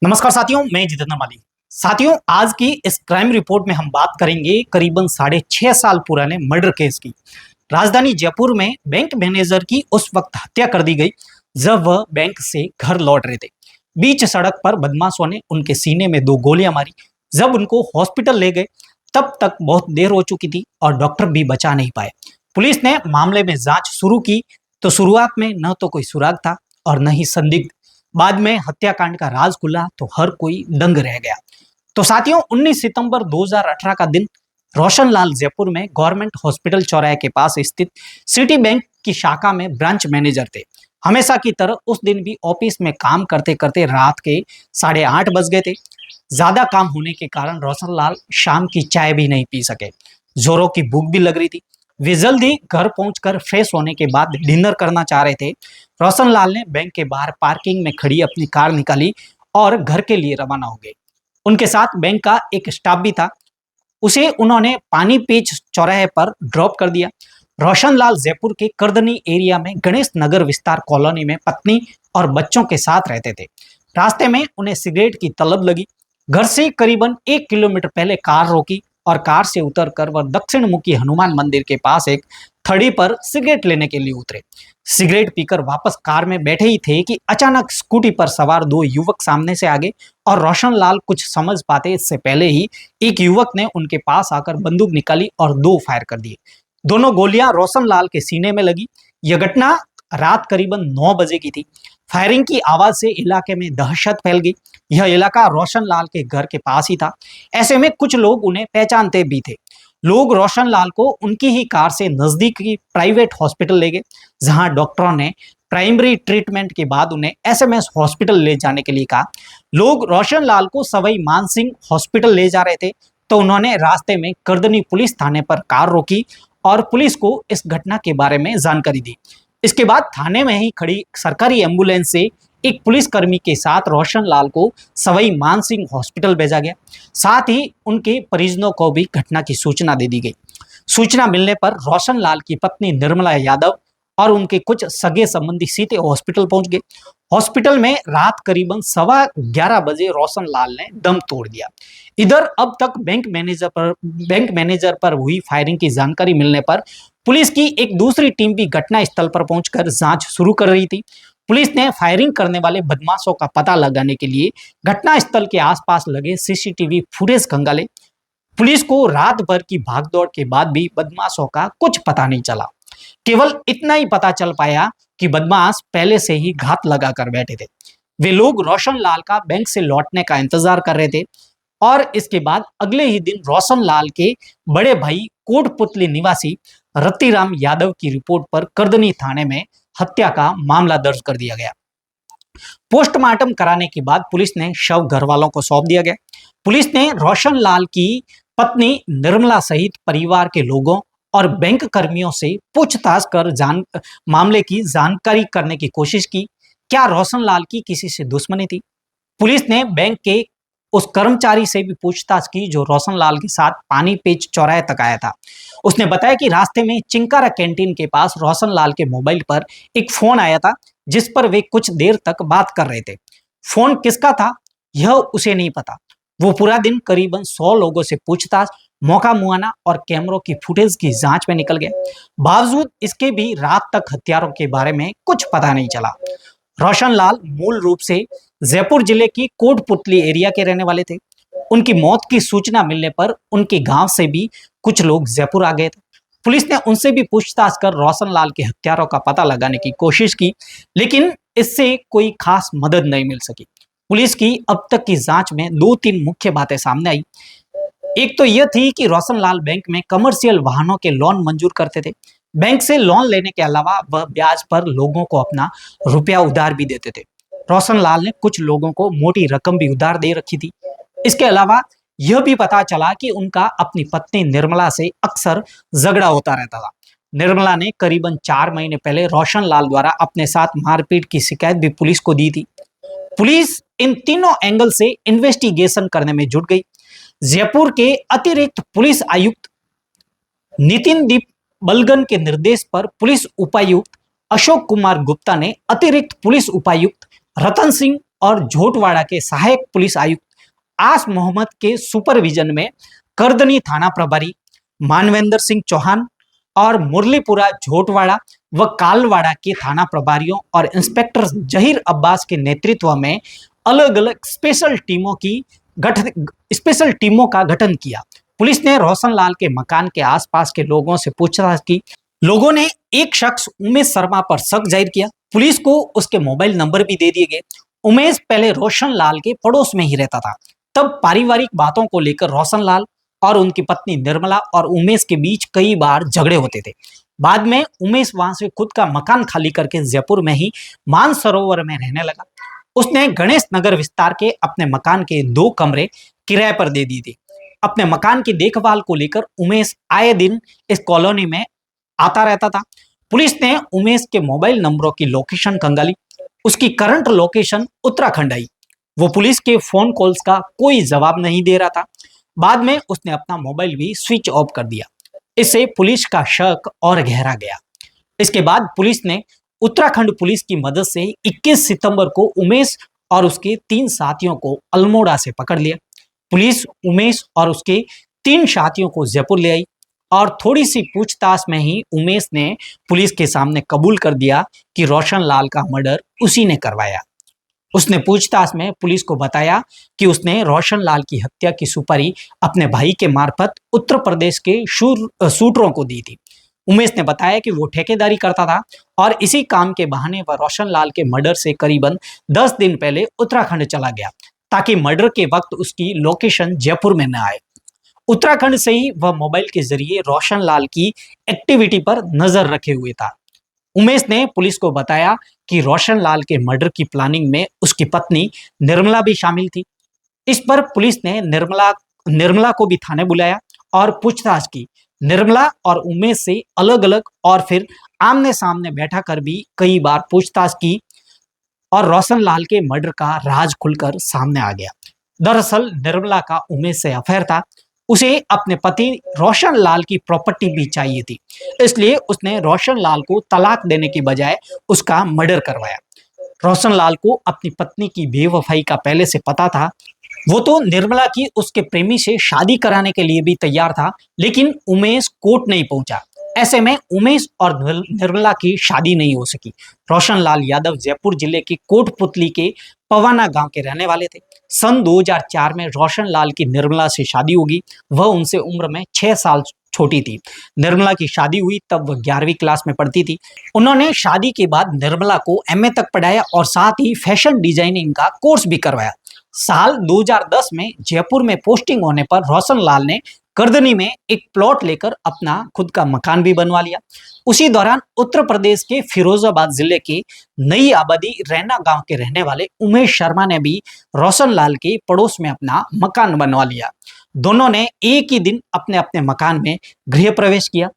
नमस्कार साथियों, मैं जितेंद्र माली। साथियों, आज की इस क्राइम रिपोर्ट में हम बात करेंगे करीबन 6.5 साल पुराने मर्डर केस की। राजधानी जयपुर में बैंक मैनेजर की उस वक्त हत्या कर दी गई जब वह बैंक से घर लौट रहे थे। बीच सड़क पर बदमाशों ने उनके सीने में 2 गोलियां मारी। जब उनको हॉस्पिटल ले गए तब तक बहुत देर हो चुकी थी और डॉक्टर भी बचा नहीं पाए। पुलिस ने मामले में जांच शुरू की तो शुरुआत में न तो कोई सुराग था और न ही संदिग्ध। बाद में हत्याकांड का राज खुला तो हर कोई दंग रह गया। तो साथियों, 19 सितंबर 2018 का दिन, रोशनलाल जयपुर में गवर्नमेंट हॉस्पिटल चौराहे के पास स्थित सिटी बैंक की शाखा में ब्रांच मैनेजर थे। हमेशा की तरह उस दिन भी ऑफिस में काम करते करते रात के 8:30 बज गए थे। ज्यादा काम होने के कारण रोशनलाल शाम की चाय भी नहीं पी सके। जोरों की भूख भी लग रही थी। वे जल्द ही घर पहुंचकर फ्रेश होने के बाद डिनर करना चाह रहे थे। रोशनलाल ने बैंक के बाहर पार्किंग में खड़ी अपनी कार निकाली और घर के लिए रवाना हो गए। उनके साथ बैंक का एक स्टाफ भी था। उसे उन्होंने पानी पेच चौराहे पर ड्रॉप कर दिया। रोशनलाल जयपुर के करदनी एरिया में गणेश नगर विस्तार कॉलोनी में पत्नी और बच्चों के साथ रहते थे। रास्ते में उन्हें सिगरेट की तलब लगी। घर से करीबन 1 किलोमीटर पहले कार रोकी और कार से उतरकर वह दक्षिण मुखी हनुमान मंदिर के पास एक थड़ी पर सिगरेट लेने के लिए उतरे। सिगरेट पीकर वापस कार में बैठे ही थे कि अचानक स्कूटी पर सवार 2 युवक सामने से आगे और रोशनलाल कुछ समझ पाते इससे पहले ही एक युवक ने उनके पास आकर बंदूक निकाली और 2 फायर कर दिए। दोनों गोलियां रोशनलाल के सीने में लगी। यह घटना रात करीबन 9 बजे की थी। फायरिंग की आवाज से इलाके में दहशत फैल गई। यह इलाका रोशनलाल के घर के पास ही था। ऐसे में कुछ लोग उन्हें पहचानते भी थे। लोग रोशनलाल को उनकी ही कार से नजदीक की प्राइवेट हॉस्पिटल ले गए, जहां डॉक्टरों ने प्राइमरी ट्रीटमेंट के बाद उन्हें एसएमएस हॉस्पिटल ले जाने के लिए कहा। लोग रोशनलाल को सवाई मानसिंह हॉस्पिटल ले जा रहे थे तो उन्होंने रास्ते में करदनी पुलिस थाने पर कार रोकी और पुलिस को इस घटना के बारे में जानकारी दी। इसके बाद थाने में ही खड़ी सरकारी एम्बुलेंस से एक पुलिसकर्मी के साथ रोशनलाल को सवाई मानसिंह हॉस्पिटल भेजा गया। साथ ही उनके परिजनों को भी घटना की सूचना दे दी गई। सूचना मिलने पर रोशनलाल की पत्नी निर्मला यादव और उनके कुछ सगे संबंधी सीधे हॉस्पिटल पहुंच गए। हॉस्पिटल में रात करीबन 11:15 बजे रोशनलाल ने दम तोड़ दिया। इधर अब तक बैंक मैनेजर पर हुई फायरिंग की जानकारी मिलने पर पुलिस की एक दूसरी टीम भी घटना स्थल पर पहुंचकर जांच शुरू कर रही थी। पुलिस ने फायरिंग करने वाले बदमाशों का पता लगाने के लिए घटना स्थल के आसपास लगे सीसीटीवी फुटेज खंगाले। पुलिस को रात भर की भागदौड़ के बाद भी बदमाशों का कुछ पता नहीं चला। केवल इतना ही पता चल पाया कि बदमाश पहले से ही घात लगा कर बैठे थे। वे लोग रोशनलाल का बैंक से लौटने का इंतजार कर रहे थे और इसके बाद अगले ही दिन रोशनलाल के बड़े भाई कोटपुतली निवासी रतिराम यादव की रिपोर्ट पर करदनी थाने में हत्या का मामला दर्ज कर दिया गया। पोस्टमार्टम कराने के बाद पुलिस ने शव घर वालों को सौंप दिया गया। पुलिस ने रोशनलाल की पत्नी निर्मला सहित परिवार के लोगों और बैंक कर्मियों से पूछताछ कर मामले की जानकारी करने की कोशिश की। क्या रोशनलाल की किसी से दुश्मनी थी? पुलिस ने बैंक के उस कर्मचारी से भी पूछताछ की जो रोशनलाल के साथ पानी पेच चौराहे तक आया था। उसने बताया कि रास्ते में चिंकारा कैंटीन के पास रोशनलाल के मोबाइल पर एक फोन आया था जिस पर वे कुछ देर तक बात कर रहे थे। फोन किसका था यह उसे नहीं पता। वो पूरा दिन करीबन 100 लोगों से पूछताछ, मौका मुआना और कैमरों की फुटेज की जांच में निकल गया। बावजूद इसके भी रात तक हथियारों के बारे में कुछ पता नहीं चला। रोशनलाल मूल रूप से जयपुर जिले की कोटपुतली एरिया के रहने वाले थे। उनकी मौत की सूचना मिलने पर उनके गांव से भी कुछ लोग जयपुर आ गए थे। पुलिस ने उनसे भी पूछताछ कर रोशनलाल के हत्यारों का पता लगाने की कोशिश की, लेकिन इससे कोई खास मदद नहीं मिल सकी। पुलिस की अब तक की जांच में 2-3 मुख्य बातें सामने आई। एक तो यह थी कि रोशनलाल बैंक में कमर्शियल वाहनों के लोन मंजूर करते थे। बैंक से लोन लेने के अलावा वह ब्याज पर लोगों को अपना रुपया उधार भी देते थे। रोशनलाल ने कुछ लोगों को मोटी रकम भी उधार दे रखी थी। इसके अलावा यह भी पता चला कि उनका अपनी पत्नी निर्मला से अक्सर झगड़ा होता रहता था। निर्मला ने करीबन 4 महीने पहले रोशनलाल द्वारा अपने साथ मारपीट की शिकायत भी पुलिस को दी थी। पुलिस इन तीनों एंगल से इन्वेस्टिगेशन करने में जुट गई। जयपुर के अतिरिक्त पुलिस आयुक्त नितिन दीप बलगन के निर्देश पर पुलिस उपायुक्त अशोक कुमार गुप्ता ने अतिरिक्त पुलिस उपायुक्त रतन सिंह और झोटवाड़ा के सहायक पुलिस आयुक्त आस मोहम्मद के सुपरविजन में करदनी थाना प्रभारी मानवेंद्र सिंह चौहान और मुरलीपुरा झोटवाड़ा व कालवाड़ा के थाना प्रभारियों और इंस्पेक्टर जहीर अब्बास के नेतृत्व में अलग अलग स्पेशल टीमों का गठन किया। पुलिस ने रोशनलाल के मकान के आसपास के लोगों से पूछताछ की। लोगों ने एक शख्स उमेश शर्मा पर शक जाहिर किया। पुलिस को उसके मोबाइल नंबर भी दे दिए गए। उमेश पहले रोशनलाल के पड़ोस में ही रहता था। तब पारिवारिक बातों को लेकर रोशनलाल और उनकी पत्नी निर्मला और उमेश के बीच कई बार झगड़े होते थे। बाद में उमेश वहां से खुद का मकान खाली करके जयपुर में ही मानसरोवर में रहने लगा। उसने गणेश नगर विस्तार के अपने मकान के 2 कमरे किराए पर दे दिए थे। अपने मकान की देखभाल को लेकर उमेश आए दिन इस कॉलोनी में आता रहता था। पुलिस ने उमेश के मोबाइल नंबरों की लोकेशन खंगाली। उसकी करंट लोकेशन उत्तराखंड आई। वो पुलिस के फोन कॉल्स का कोई जवाब नहीं दे रहा था। बाद में उसने अपना मोबाइल भी स्विच ऑफ कर दिया। इससे पुलिस का शक और गहरा गया। इसके बाद पुलिस ने उत्तराखंड पुलिस की मदद से 21 सितंबर को उमेश और उसके 3 साथियों को अल्मोड़ा से पकड़ लिया। पुलिस उमेश और उसके 3 साथियों को जयपुर ले आई और थोड़ी सी पूछताछ में ही उमेश ने पुलिस के सामने कबूल कर दिया कि रोशनलाल का मर्डर उसी ने करवाया। उसने पूछताछ में पुलिस को बताया कि उसने रोशनलाल की हत्या की सुपारी अपने भाई के मार्फत उत्तर प्रदेश के शूटरों को दी थी। उमेश ने बताया कि वो ठेकेदारी करता था और इसी काम के बहाने वह रोशनलाल के मर्डर से करीबन 10 दिन पहले उत्तराखंड चला गया ताकि मर्डर के वक्त उसकी लोकेशन जयपुर में न आए। उत्तराखंड से ही वह मोबाइल के जरिए रोशनलाल की एक्टिविटी पर नजर रखे हुए था। उमेश ने पुलिस को बताया कि रोशनलाल के मर्डर की प्लानिंग में उसकी पत्नी निर्मला भी शामिल थी। इस पर पुलिस ने निर्मला को भी थाने बुलाया और पूछताछ की। निर्मला और उमेश से अलग अलग और फिर आमने सामने बैठा कर भी कई बार पूछताछ की और रोशनलाल के मर्डर का राज खुलकर सामने आ गया। दरअसल निर्मला का उमेश से अफेयर था। उसे अपने पति रोशनलाल की प्रॉपर्टी भी चाहिए थी, इसलिए उसने रोशनलाल को तलाक देने की बजाय उसका मर्डर करवाया। रोशनलाल को अपनी पत्नी की बेवफाई का पहले से पता था। वो तो निर्मला की उसके प्रेमी से शादी कराने के लिए भी तैयार था, लेकिन उमेश कोर्ट नहीं पहुंचा। ऐसे में उमेश और निर्मला की शादी नहीं हो सकी। रोशनलाल यादव जयपुर जिले के कोटपुतली के पवाना गांव के रहने वाले थे। सन 2004 में रोशनलाल की निर्मला से शादी होगी। वह उनसे उम्र में 6 साल छोटी थी। निर्मला की शादी हुई तब वह 11वीं क्लास में पढ़ती थी। उन्होंने शादी के बाद निर्मला को एमए तक पढ़ाया और साथ ही फैशन डिजाइनिंग का कोर्स भी करवाया। साल 2010 में जयपुर में पोस्टिंग होने पर रोशनलाल ने करदनी में एक प्लॉट लेकर अपना खुद का मकान भी बनवा लिया। उसी दौरान उत्तर प्रदेश के फिरोजाबाद जिले के नई आबादी रैना गांव के रहने वाले उमेश शर्मा ने भी रोशनलाल के पड़ोस में अपना मकान बनवा लिया। दोनों ने एक ही दिन अपने अपने मकान में गृह प्रवेश किया।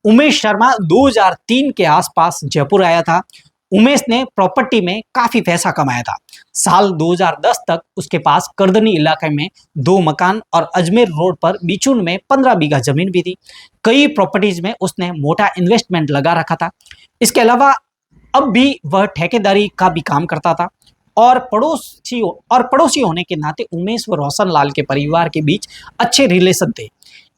उमेश शर्मा 2003 के आसपास जयपुर आया था। उमेश ने प्रॉपर्टी में काफी पैसा कमाया था। साल 2010 तक उसके पास करदनी इलाके में 2 मकान और अजमेर रोड पर बिचून में 15 बीघा जमीन भी थी। कई प्रॉपर्टीज में उसने मोटा इन्वेस्टमेंट लगा रखा था। इसके अलावा अब भी वह ठेकेदारी का भी काम करता था और पड़ोसी होने के नाते उमेश व रोशनलाल के परिवार के बीच अच्छे रिलेशन थे।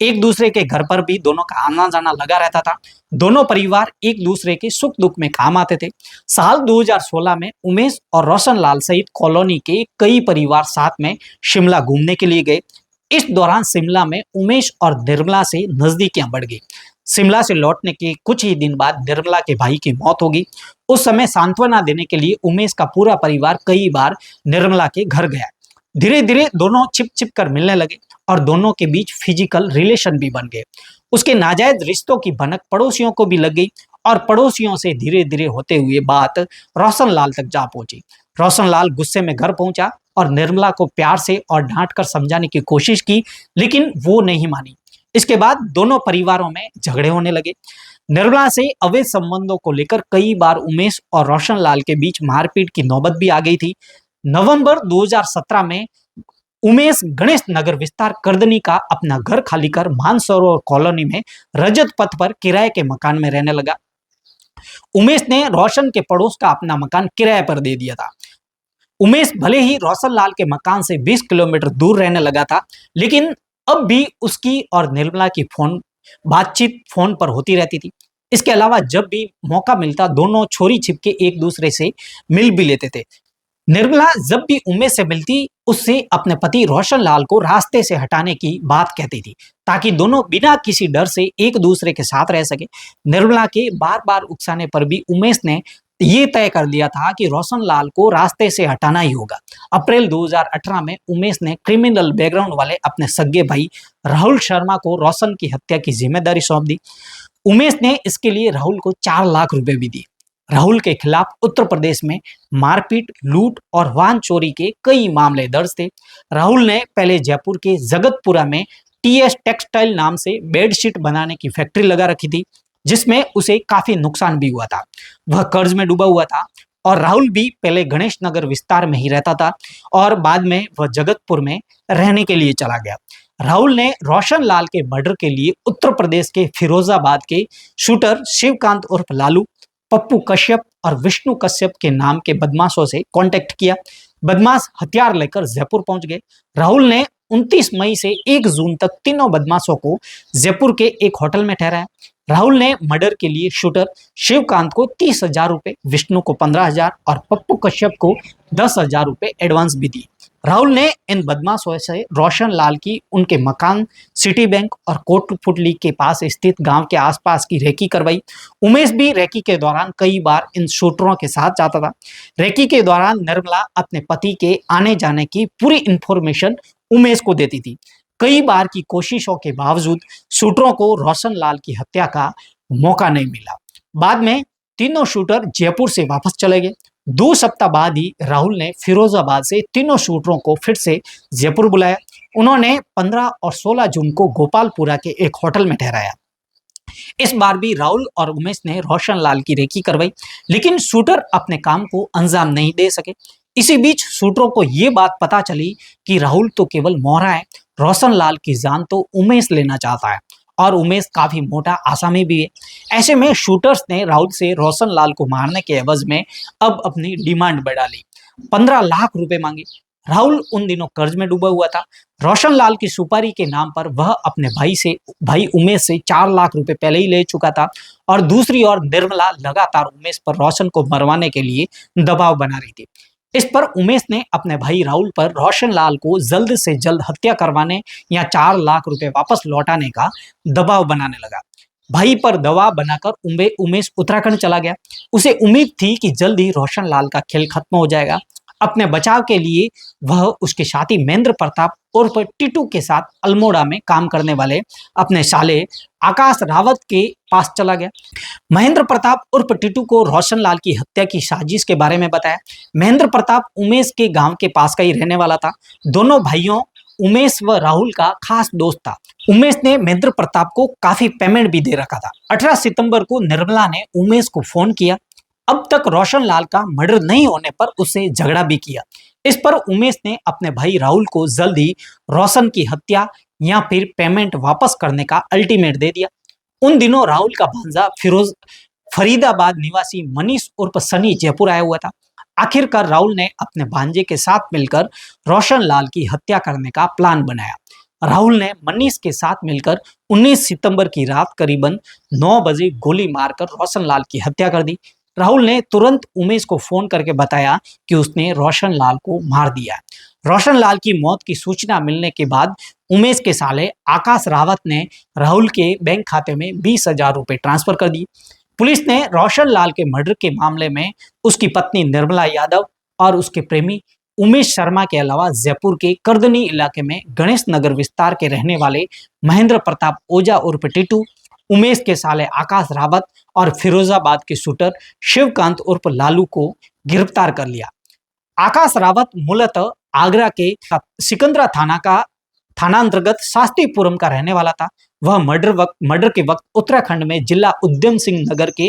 एक दूसरे के घर पर भी दोनों का आना जाना लगा रहता था। दोनों परिवार एक दूसरे के सुख दुख में काम आते थे। साल 2016 में उमेश और रोशनलाल सहित कॉलोनी के कई परिवार साथ में शिमला घूमने के लिए गए। इस दौरान शिमला में उमेश और निर्मला से नजदीकियां बढ़ गई। शिमला से लौटने के कुछ ही दिन बाद निर्मला के भाई की मौत हो गई। उस समय सांत्वना देने के लिए उमेश का पूरा परिवार कई बार निर्मला के घर गया। धीरे धीरे दोनों छिप छिप कर मिलने लगे और दोनों के बीच फिजिकल रिलेशन भी बन गए। उसके नाजायज रिश्तों की भनक पड़ोसियों को भी लग गई और पड़ोसियों से धीरे धीरे होते हुए बात रोशनलाल तक जा पहुंची। रोशनलाल गुस्से में घर पहुंचा और निर्मला को प्यार से और डांट कर समझाने की कोशिश की, लेकिन वो नहीं मानी। इसके बाद दोनों परिवारों में झगड़े होने लगे। निर्मला से अवैध संबंधों को लेकर कई बार उमेश और रोशनलाल के बीच मारपीट की नौबत भी आ गई थी। नवंबर 2017 में उमेश गणेश नगर विस्तार करदनी का अपना घर खाली कर मानसरोवर कॉलोनी में रजत पथ पर किराए के मकान में रहने लगा। उमेश ने रोशन के पड़ोस का अपना मकान किराए पर दे दिया था। उमेश भले ही रोशन लाल के मकान से 20 किलोमीटर दूर रहने लगा था, लेकिन अब भी उसकी और निर्मला की बातचीत फोन पर होती रहती थी। इसके अलावा जब भी मौका मिलता दोनों छोरी छिपके एक दूसरे से मिल भी लेते थे। निर्मला जब भी उमेश से मिलती उससे अपने पति रोशन लाल को रास्ते से हटाने की बात कहती थी, ताकि दोनों बिना किसी डर से एक दूसरे के साथ रह सके। निर्मला के बार बार उकसाने पर भी उमेश ने ये तय कर लिया था कि रोशन लाल को रास्ते से हटाना ही होगा। अप्रैल 2018 में उमेश ने क्रिमिनल बैकग्राउंड वाले अपने सगे भाई राहुल शर्मा को रोशन की हत्या की जिम्मेदारी सौंप दी। उमेश ने इसके लिए राहुल को 4 लाख रुपए भी दिए। राहुल के खिलाफ उत्तर प्रदेश में मारपीट, लूट और वाहन चोरी के कई मामले दर्ज थे। राहुल ने पहले जयपुर के जगतपुरा में टीएस टेक्सटाइल नाम से बेडशीट बनाने की फैक्ट्री लगा रखी थी, जिसमें उसे काफी नुकसान भी हुआ था। वह कर्ज में डूबा हुआ था और राहुल भी पहले गणेश नगर विस्तार में ही रहता था और बाद में वह जगतपुर में रहने के लिए चला गया। राहुल ने रोशन लाल के मर्डर के लिए उत्तर प्रदेश के फिरोजाबाद के शूटर शिवकांत उर्फ लालू, पप्पू कश्यप और विष्णु कश्यप के नाम के बदमाशों से कांटेक्ट किया। बदमाश हथियार लेकर जयपुर पहुंच गए। राहुल ने 29 मई से 1 जून तक तीनों बदमाशों को जयपुर के एक होटल में ठहराया। राहुल ने मर्डर के लिए शूटर शिवकांत को 30,000 रुपए, विष्णु को 15,000 और पप्पू कश्यप को 10,000 रुपए एडवांस भी दी। राहुल ने इन बदमाशों से रोशन लाल की उनके मकान, सिटी बैंक और कोटपुतली के पास स्थित गांव के आसपास की रेकी करवाई। उमेश भी रेकी के दौरान कई बार इन शूटरों के साथ जाता था। रेकी के दौरान निर्मला अपने पति के आने जाने की पूरी इंफॉर्मेशन उमेश को देती थी। कई बार की कोशिशों के बावजूद शूटरों को रोशन लाल की हत्या का मौका नहीं मिला। बाद में तीनों शूटर जयपुर से वापस चले गए। 2 सप्ताह बाद ही राहुल ने फिरोजाबाद से तीनों शूटरों को फिर से जयपुर बुलाया। उन्होंने 15 और 16 जून को गोपालपुरा के एक होटल में ठहराया। इस बार भी राहुल और उमेश ने रोशन लाल की रेकी करवाई, लेकिन शूटर अपने काम को अंजाम नहीं दे सके। इसी बीच शूटरों को ये बात पता चली कि राहुल तो केवल मोहरा है, रोशन लाल की जान तो उमेश लेना चाहता है और उमेश काफी मोटा आसामी भी है। ऐसे में शूटर्स ने राहुल से रोशन लाल को मारने के एवज में अब अपनी डिमांड बढ़ा ली। 15 लाख रुपए मांगे। राहुल उन दिनों कर्ज में डूबा हुआ था। रोशन लाल की सुपारी के नाम पर वह अपने भाई उमेश से 4 लाख रुपए पहले ही ले चुका था और दूसरी ओर निर्मला लगातार उमेश पर रोशन को मरवाने के लिए दबाव बना रही थी। इस पर उमेश ने अपने भाई राहुल पर रोशन लाल को जल्द से जल्द हत्या करवाने या 4 लाख रुपए वापस लौटाने का दबाव बनाने लगा। भाई पर दबाव बनाकर उमेश उत्तराखंड चला गया। उसे उम्मीद थी कि जल्द ही रोशन लाल का खेल खत्म हो जाएगा। अपने बचाव के लिए वह उसके साथी महेंद्र प्रताप उर्फ टीटू के साथ अल्मोड़ा में काम करने वाले अपने साले आकाश रावत के पास चला गया। महेंद्र प्रताप उर्फ टीटू को रोशन लाल की हत्या की साजिश के बारे में बताया। महेंद्र प्रताप उमेश के गांव के पास का ही रहने वाला था। दोनों भाइयों उमेश व राहुल का खास दोस्त था। उमेश ने महेंद्र प्रताप को काफी पेमेंट भी दे रखा था। 18 सितंबर को निर्मला ने उमेश को फोन किया। अब तक रोशन लाल का मर्डर नहीं होने पर उससे झगड़ा भी किया। इस पर उमेश ने अपने भाई राहुल को जल्द ही रोशन की हत्या या फिर पेमेंट वापस करने का अल्टीमेट दे दिया। उन दिनों राहुल का भांजा फरीदाबाद निवासी मनीष उर्फ सनी जयपुर आया हुआ था। आखिरकार राहुल ने अपने भांजे के साथ मिलकर रोशन लाल की हत्या करने का प्लान बनाया। राहुल ने मनीष के साथ मिलकर 19 सितंबर की रात करीबन 9 बजे गोली मारकर रोशन लाल की हत्या कर दी। राहुल ने तुरंत उमेश को फोन करके बताया कि उसने रोशन लाल को मार दिया। रोशन लाल की मौत की सूचना मिलने के बाद उमेश के साले आकाश रावत ने राहुल के बैंक खाते में 20,000 रुपए ट्रांसफर कर दिए। पुलिस ने रोशन लाल के मर्डर के मामले में उसकी पत्नी निर्मला यादव और उसके प्रेमी उमेश शर्मा के अलावा जयपुर के करदनी इलाके में गणेश नगर विस्तार के रहने वाले महेंद्र प्रताप ओझा उर्फ टीटू, उमेश के साले आकाश रावत और फिरोजाबाद के शूटर शिवकांत उर्फ लालू को गिरफ्तार कर लिया। आकाश रावत मूलतः आगरा के सिकंदरा थाना अंतर्गत शास्त्रीपुरम का रहने वाला था। वह मर्डर के वक्त उत्तराखंड में जिला उद्यम सिंह नगर के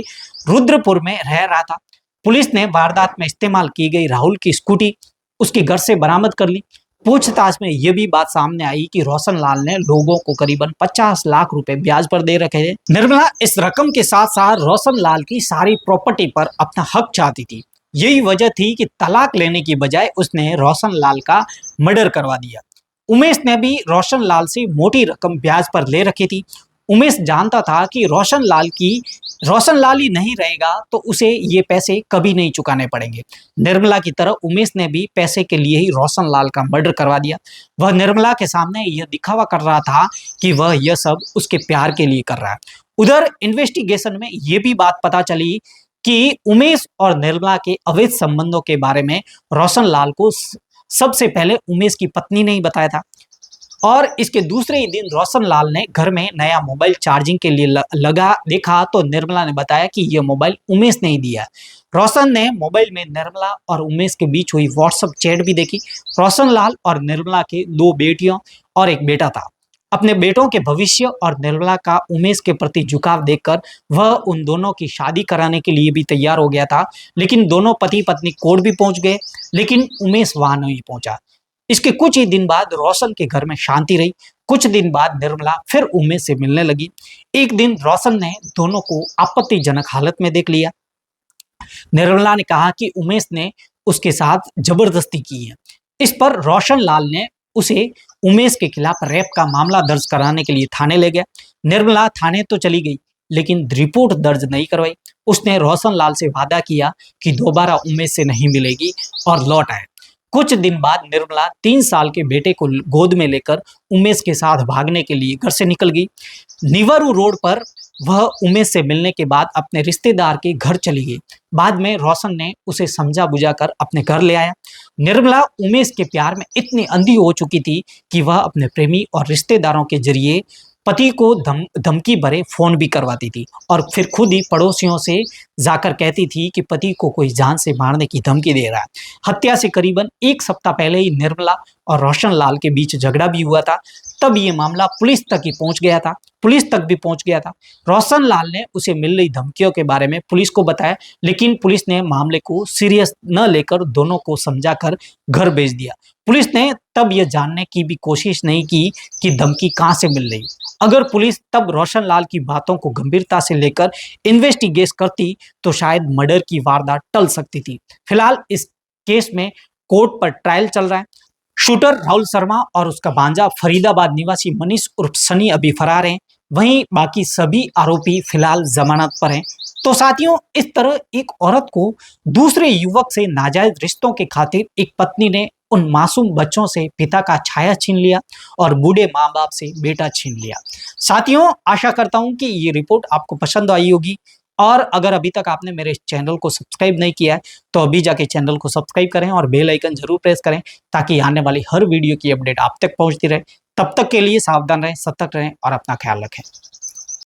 रुद्रपुर में रह रहा था। पुलिस ने वारदात में इस्तेमाल की गई राहुल की स्कूटी उसके घर से बरामद कर ली। पूछताछ में यह भी बात सामने आई कि रोशन लाल ने लोगों को करीबन 50 लाख रुपए ब्याज पर दे रखे थे। निर्मला इस रकम के साथ साथ रोशन लाल की सारी प्रॉपर्टी पर अपना हक चाहती थी। यही वजह थी कि तलाक लेने की बजाय उसने रोशन लाल का मर्डर करवा दिया। उमेश ने भी रोशन लाल से मोटी रकम ब्याज पर ले रखी थी। उमेश जानता था कि रोशन लाल ही नहीं रहेगा तो उसे ये पैसे कभी नहीं चुकाने पड़ेंगे। निर्मला की तरह उमेश ने भी पैसे के लिए ही रोशन लाल का मर्डर करवा दिया। वह निर्मला के सामने यह दिखावा कर रहा था कि वह यह सब उसके प्यार के लिए कर रहा है। उधर इन्वेस्टिगेशन में यह भी बात पता चली कि उमेश और निर्मला के अवैध संबंधों के बारे में रोशन लाल को सबसे पहले उमेश की पत्नी ने ही बताया था। और इसके दूसरे ही दिन रोशन लाल ने घर में नया मोबाइल चार्जिंग के लिए लगा देखा तो निर्मला ने बताया कि यह मोबाइल उमेश ने ही दिया। रोशन ने मोबाइल में निर्मला और उमेश के बीच हुई व्हाट्सएप चैट भी देखी। रोशन लाल और निर्मला के 2 बेटियों और एक बेटा था। अपने बेटों के भविष्य और निर्मला का उमेश के प्रति झुकाव देखकर वह उन दोनों की शादी कराने के लिए भी तैयार हो गया था। लेकिन दोनों पति पत्नी कोर्ट भी पहुंच गए, लेकिन उमेश वहां नहीं पहुंचा। इसके कुछ ही दिन बाद रोशन के घर में शांति रही। कुछ दिन बाद निर्मला फिर उमेश से मिलने लगी। एक दिन रोशन ने दोनों को आपत्तिजनक हालत में देख लिया। निर्मला ने कहा कि उमेश ने उसके साथ जबरदस्ती की है। इस पर रोशन लाल ने उसे उमेश के खिलाफ रेप का मामला दर्ज कराने के लिए थाने ले गया। निर्मला थाने तो चली गई, लेकिन रिपोर्ट दर्ज नहीं करवाई। उसने रोशन लाल से वादा किया कि दोबारा उमेश से नहीं मिलेगी और लौट आए। कुछ दिन बाद निर्मला 3 साल के बेटे को गोद में लेकर उमेश के साथ भागने के लिए घर से निकल गई। निवारू रोड पर वह उमेश से मिलने के बाद अपने रिश्तेदार के घर चली गई। बाद में रोशन ने उसे समझा बुझाकर अपने घर ले आया। निर्मला उमेश के प्यार में इतनी अंधी हो चुकी थी कि वह अपने प्रेमी और रिश्तेदारों के जरिए पति को धमकी भरे फोन भी करवाती थी और फिर खुद ही पड़ोसियों से जाकर कहती थी कि पति को कोई जान से मारने की धमकी दे रहा है। हत्या से करीबन 1 सप्ताह पहले ही निर्मला और रोशन लाल के बीच झगड़ा भी हुआ था। तब ये मामला पुलिस तक भी पहुंच गया था। रोशन लाल ने उसे मिल रही धमकियों के बारे में पुलिस को बताया, लेकिन पुलिस ने मामले को सीरियस न लेकर दोनों को समझाकर घर भेज दिया। पुलिस ने तब यह जानने की भी कोशिश नहीं की कि धमकी कहां से मिल रही। अगर पुलिस तब रोशन लाल की बातों को गंभीरता से लेकर इन्वेस्टिगेट करती तो शायद मर्डर की वारदात टल सकती थी। फिलहाल इस केस में कोर्ट पर ट्रायल चल रहा है। शूटर राहुल शर्मा और उसका भांजा फरीदाबाद निवासी मनीष उर्फ सनी अभी फरार हैं। वहीं बाकी सभी आरोपी फिलहाल जमानत पर हैं। तो साथियों, इस तरह एक औरत को दूसरे युवक से नाजायज रिश्तों के खातिर एक पत्नी ने उन मासूम बच्चों से पिता का छाया छीन लिया और बूढ़े माँ बाप से बेटा छीन लिया। साथियों, आशा करता हूं कि ये रिपोर्ट आपको पसंद आई होगी और अगर अभी तक आपने मेरे चैनल को सब्सक्राइब नहीं किया है तो अभी जाके चैनल को सब्सक्राइब करें और बेल आइकन जरूर प्रेस करें ताकि आने वाली हर वीडियो की अपडेट आप तक पहुंचती रहे। तब तक के लिए सावधान रहें, सतर्क रहें और अपना ख्याल रखें।